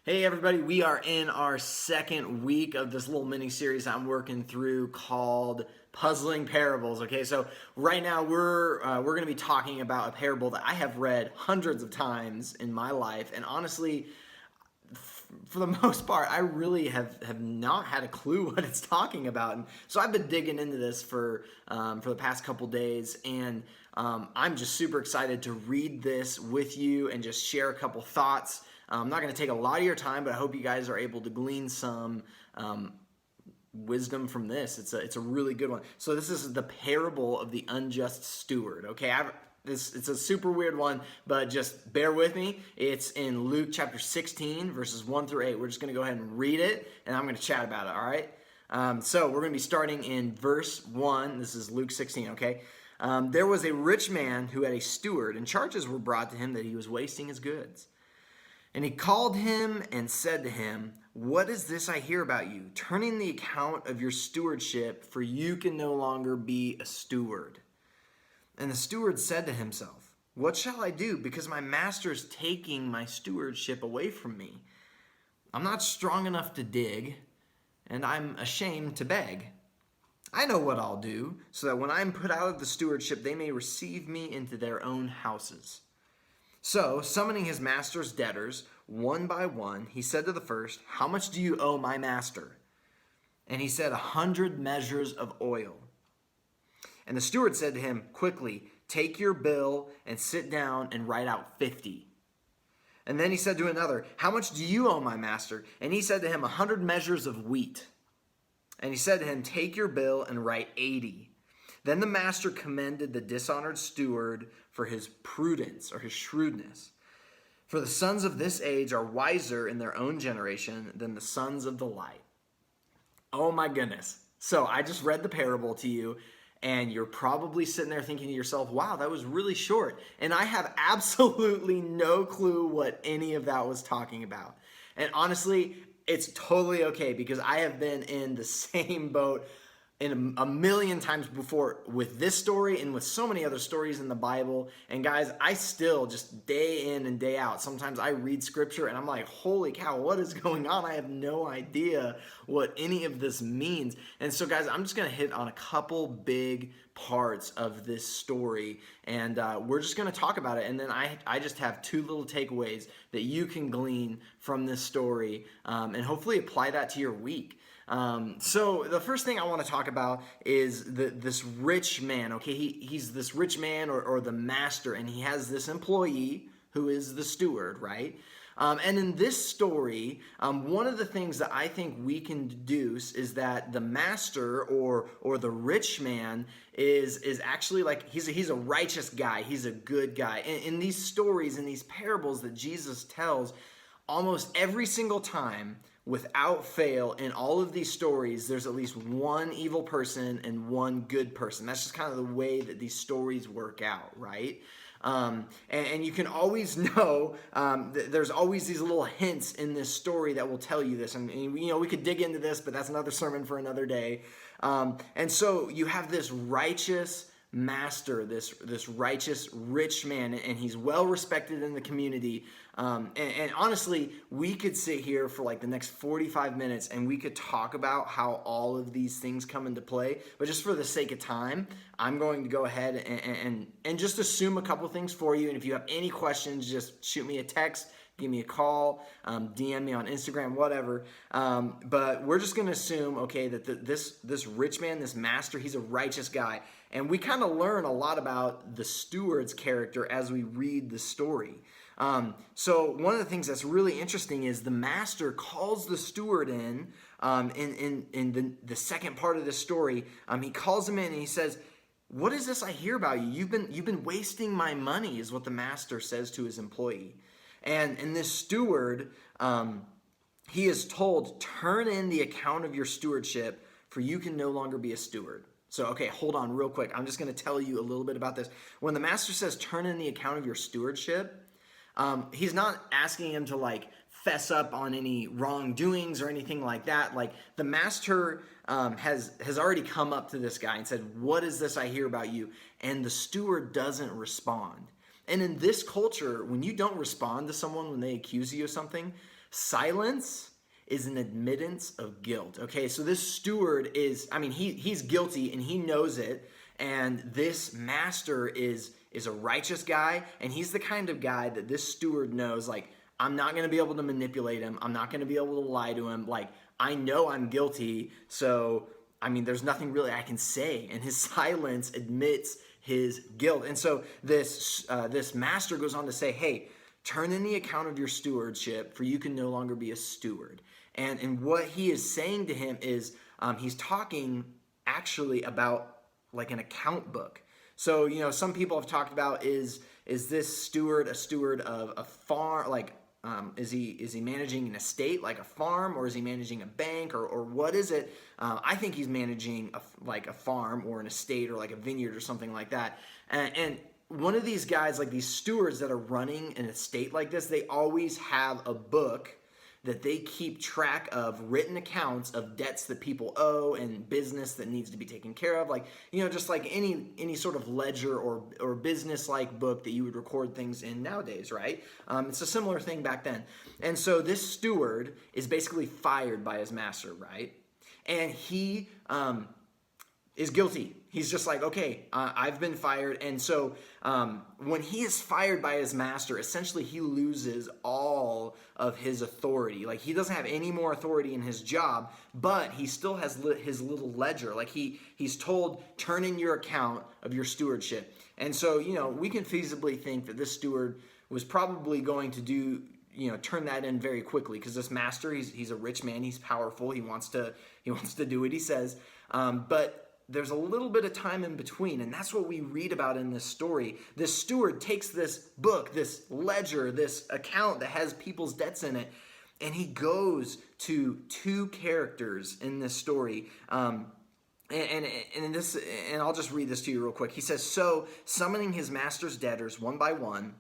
Hey everybody, we are in our second week of this little mini series I'm working through called Puzzling Parables. Okay, so right now we're going to be talking about a parable that I have read hundreds of times in my life, and honestly, for the most part, I really have not had a clue what it's talking about. And so I've been digging into this for the past couple days, and I'm just super excited to read this with you and just share a couple thoughts. I'm not going to take a lot of your time, but I hope you guys are able to glean some wisdom from this. It's a really good one. So this is the parable of the unjust steward. Okay, it's a super weird one, but just bear with me. It's in Luke chapter 16, verses 1 through 8. We're just going to go ahead and read it, and I'm going to chat about it, all right? So we're going to be starting in verse 1. This is Luke 16, okay? There was a rich man who had a steward, and charges were brought to him that he was wasting his goods. And he called him and said to him, "What is this I hear about you? Turn in the account of your stewardship, for you can no longer be a steward." And the steward said to himself, "What shall I do? Because my master is taking my stewardship away from me. I'm not strong enough to dig, and I'm ashamed to beg. I know what I'll do, so that when I'm put out of the stewardship, they may receive me into their own houses." So, summoning his master's debtors, one by one, he said to the first, "How much do you owe my master?" And he said, 100 measures of oil. And the steward said to him, "Quickly, take your bill and sit down and write out 50. And then he said to another, "How much do you owe my master?" And he said to him, 100 measures of wheat. And he said to him, "Take your bill and write 80. Then the master commended the dishonored steward for his prudence or his shrewdness. For the sons of this age are wiser in their own generation than the sons of the light." Oh my goodness. So I just read the parable to you, and you're probably sitting there thinking to yourself, wow, that was really short. And I have absolutely no clue what any of that was talking about. And honestly, it's totally okay, because I have been in the same boat in a million times before with this story and with so many other stories in the Bible. And guys, I still just day in and day out, sometimes I read scripture and I'm like, holy cow, what is going on? I have no idea what any of this means. And so guys, I'm just going to hit on a couple big parts of this story, and we're just going to talk about it. And then I just have two little takeaways that you can glean from this story, and hopefully apply that to your week. So the first thing I want to talk about is this rich man. Okay, he's this rich man or the master, and he has this employee who is the steward, right? And in this story, one of the things that I think we can deduce is that the master or the rich man is actually like he's a righteous guy. He's a good guy. In these stories, in these parables that Jesus tells, almost every single time, without fail, in all of these stories, there's at least one evil person and one good person. That's just kind of the way that these stories work out, right? And you can always know, there's always these little hints in this story that will tell you this. And we could dig into this, but that's another sermon for another day. And so you have this righteous master, this righteous rich man, and he's well respected in the community. And honestly, we could sit here for like the next 45 minutes and we could talk about how all of these things come into play. But just for the sake of time, I'm going to go ahead and just assume a couple things for you. And if you have any questions, just shoot me a text, give me a call, DM me on Instagram, whatever. But we're just going to assume, okay, that this rich man, this master, he's a righteous guy. And we kind of learn a lot about the steward's character as we read the story. So one of the things that's really interesting is the master calls the steward in the second part of the story. He calls him in and he says, "What is this I hear about you? You've been wasting my money," is what the master says to his employee. And this steward, he is told, "Turn in the account of your stewardship, for you can no longer be a steward." So, okay, hold on real quick. I'm just going to tell you a little bit about this. When the master says, "Turn in the account of your stewardship," he's not asking him to like fess up on any wrongdoings or anything like that. Like the master has already come up to this guy and said, "What is this I hear about you?" And the steward doesn't respond. And in this culture, when you don't respond to someone when they accuse you of something, Silence is an admittance of guilt. Okay, so this steward is, he's guilty and he knows it. And this master is a righteous guy, and he's the kind of guy that this steward knows, like, I'm not going to be able to manipulate him. I'm not going to be able to lie to him. Like, I know I'm guilty, so, there's nothing really I can say. And his silence admits his guilt. And so this master goes on to say, hey, turn in the account of your stewardship, for you can no longer be a steward. And what he is saying to him is, he's talking actually about like an account book. So, some people have talked about, is this steward a steward of a farm? Like, is he managing an estate like a farm, or is he managing a bank, or what is it? I think he's managing a farm or an estate or like a vineyard or something like that. And one of these guys, like these stewards that are running an estate like this, they always have a book that they keep track of, written accounts of debts that people owe and business that needs to be taken care of. Like, just like any sort of ledger or business-like book that you would record things in nowadays, right? It's a similar thing back then. And so this steward is basically fired by his master, right? And he is guilty. He's just like, okay, I've been fired. And so when he is fired by his master, essentially he loses all of his authority. Like, he doesn't have any more authority in his job, but he still has his little ledger. Like, he's told, turn in your account of your stewardship. And so, we can feasibly think that this steward was probably going to do, turn that in very quickly, because this master, he's a rich man, he's powerful, he wants to do what he says. But there's a little bit of time in between, and that's what we read about in this story. This steward takes this book, this ledger, this account that has people's debts in it, and he goes to two characters in this story. And I'll just read this to you real quick. He says, so summoning his master's debtors one by one,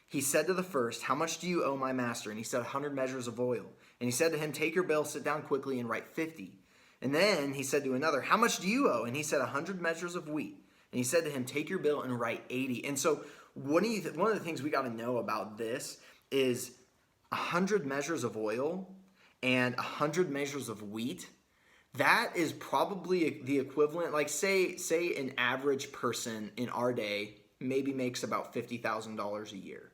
he said to the first, how much do you owe my master? And he said, 100 measures of oil. And he said to him, take your bill, sit down quickly, and write 50. And then he said to another, how much do you owe? And he said, 100 measures of wheat. And he said to him, take your bill and write 80. And so one of the things we got to know about this is 100 measures of oil and 100 measures of wheat. That is probably the equivalent, like say an average person in our day maybe makes about $50,000 a year.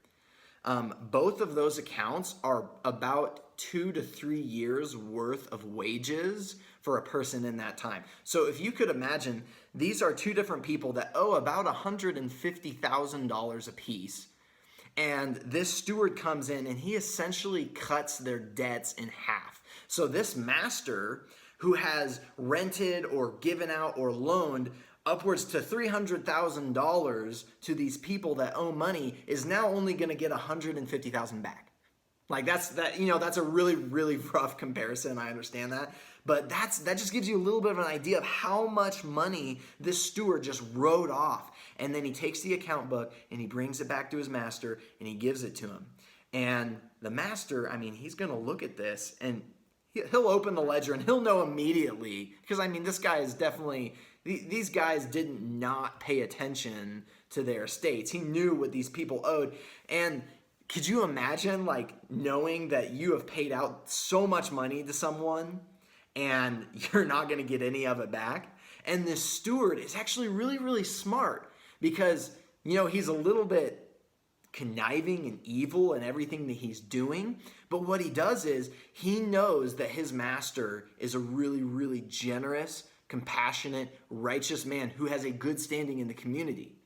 Both of those accounts are about 2 to 3 years worth of wages for a person in that time. So if you could imagine, these are two different people that owe about $150,000 a piece. And this steward comes in and he essentially cuts their debts in half. So this master, who has rented or given out or loaned upwards to $300,000 to these people that owe money, is now only going to get $150,000 back. Like that's a really, really rough comparison. I understand that. But that just gives you a little bit of an idea of how much money this steward just wrote off. And then he takes the account book and he brings it back to his master and he gives it to him. And the master, he's going to look at this and he'll open the ledger and he'll know immediately, because this guy is definitely, these guys did not pay attention to their estates. He knew what these people owed. And could you imagine knowing that you have paid out so much money to someone and you're not going to get any of it back? And this steward is actually really, really smart, because, he's a little bit conniving and evil in everything that he's doing. But what he does is he knows that his master is a really, really generous, compassionate, righteous man who has a good standing in the community.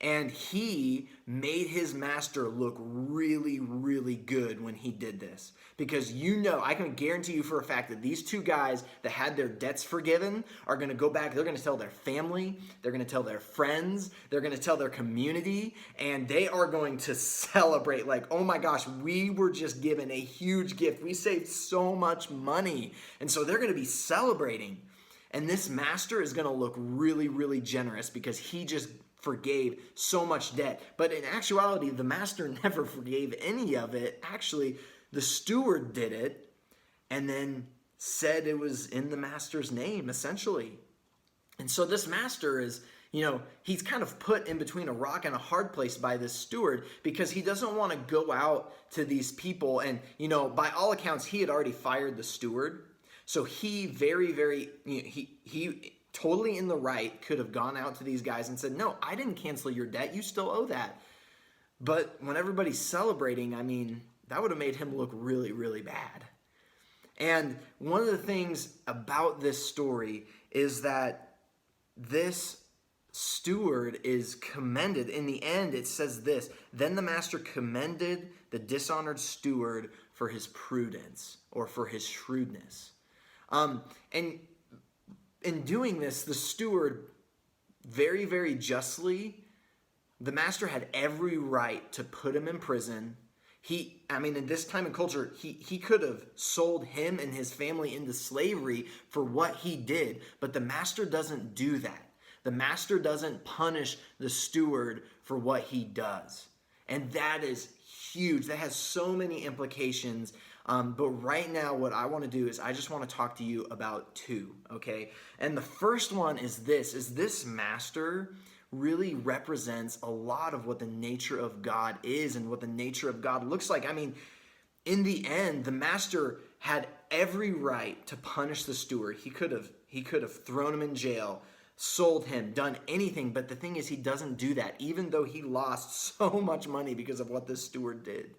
And he made his master look really, really good when he did this. Because I can guarantee you for a fact that these two guys that had their debts forgiven are going to go back. They're going to tell their family. They're going to tell their friends. They're going to tell their community. And they are going to celebrate like, oh my gosh, we were just given a huge gift. We saved so much money. And so they're going to be celebrating. And this master is going to look really, really generous because he just forgave so much debt. But in actuality, the master never forgave any of it. Actually, the steward did it and then said it was in the master's name, essentially. And so this master is, he's kind of put in between a rock and a hard place by this steward, because he doesn't want to go out to these people. And, by all accounts, he had already fired the steward. So he he totally in the right could have gone out to these guys and said, no, I didn't cancel your debt. You still owe that. But when everybody's celebrating, I mean, that would have made him look really, really bad. And one of the things about this story is that this steward is commended. In the end, it says this: then the master commended the dishonored steward for his prudence, or for his shrewdness. And in doing this, the steward, very, very justly, the master had every right to put him in prison. In this time and culture, he could have sold him and his family into slavery for what he did. But the master doesn't do that. The master doesn't punish the steward for what he does. And that is huge. That has so many implications. But right now, what I want to do is I just want to talk to you about two, okay? And the first one is this master really represents a lot of what the nature of God is and what the nature of God looks like. I mean, in the end, the master had every right to punish the steward. He could have thrown him in jail, sold him, done anything. But the thing is, he doesn't do that, even though he lost so much money because of what this steward did.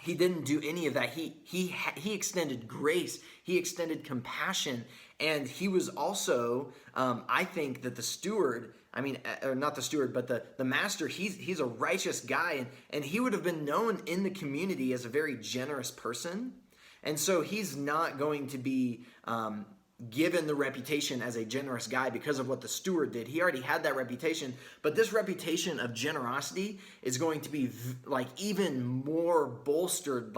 He didn't do any of that. He extended grace. He extended compassion. And he was also, I think that the steward, or not the steward, but the master, he's a righteous guy. And he would have been known in the community as a very generous person. And so he's not going to be given the reputation as a generous guy because of what the steward did. He already had that reputation, but this reputation of generosity is going to be even more bolstered,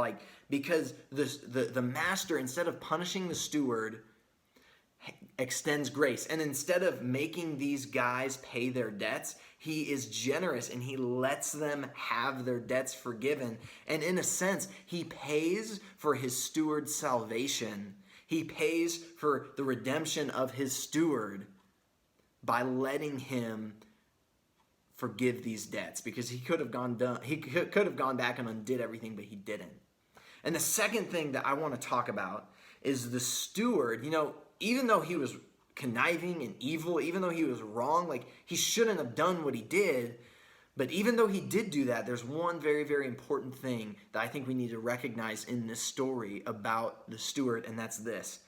because the master, instead of punishing the steward, extends grace. And instead of making these guys pay their debts, he is generous and he lets them have their debts forgiven. And in a sense, he pays for his steward's salvation. He pays for the redemption of his steward by letting him forgive these debts, because he could have gone back and undid everything, but he didn't. And the second thing that I want to talk about is the steward. Even though he was conniving and evil, even though he was wrong, he shouldn't have done what he did. But even though he did do that, there's one very, very important thing that I think we need to recognize in this story about the steward, and that's this.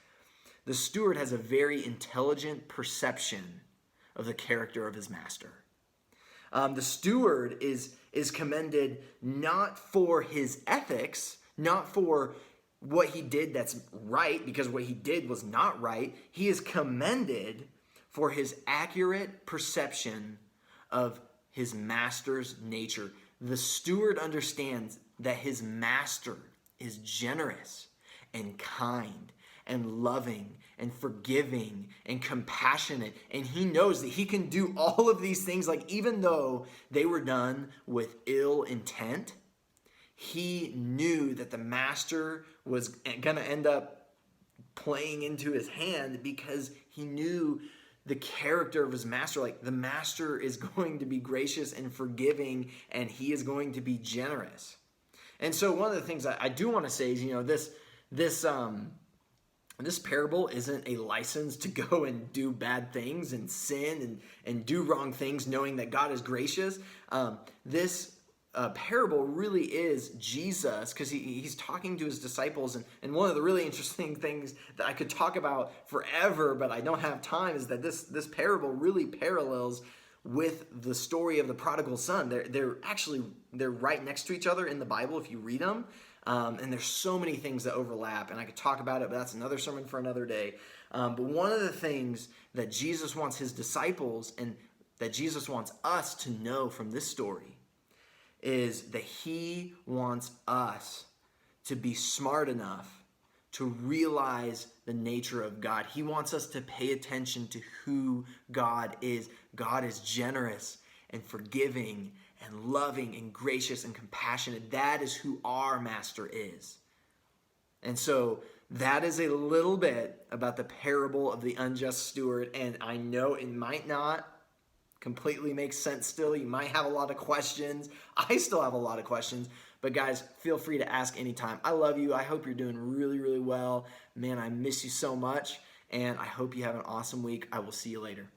The steward has a very intelligent perception of the character of his master. The steward is commended not for his ethics, not for what he did that's right, because what he did was not right. He is commended for his accurate perception of his master's nature. The steward understands that his master is generous and kind and loving and forgiving and compassionate. And he knows that he can do all of these things, even though they were done with ill intent. He knew that the master was going to end up playing into his hand, because he knew the character of his master. The master is going to be gracious and forgiving, and he is going to be generous. And so one of the things I do want to say is, this parable isn't a license to go and do bad things and sin and do wrong things, knowing that God is gracious. This parable really is Jesus, because he's talking to his disciples. And one of the really interesting things that I could talk about forever, but I don't have time, is that this parable really parallels with the story of the prodigal son. They're right next to each other in the Bible if you read them. And there's so many things that overlap, and I could talk about it, but that's another sermon for another day. But one of the things that Jesus wants his disciples, and that Jesus wants us to know from this story, is that he wants us to be smart enough to realize the nature of God. He wants us to pay attention to who God is. God is generous and forgiving and loving and gracious and compassionate. That is who our master is. And so that is a little bit about the parable of the unjust steward. And I know it might not completely make sense still. You might have a lot of questions. I still have a lot of questions. But guys, feel free to ask anytime. I love you. I hope you're doing really, really well. Man, I miss you so much. And I hope you have an awesome week. I will see you later.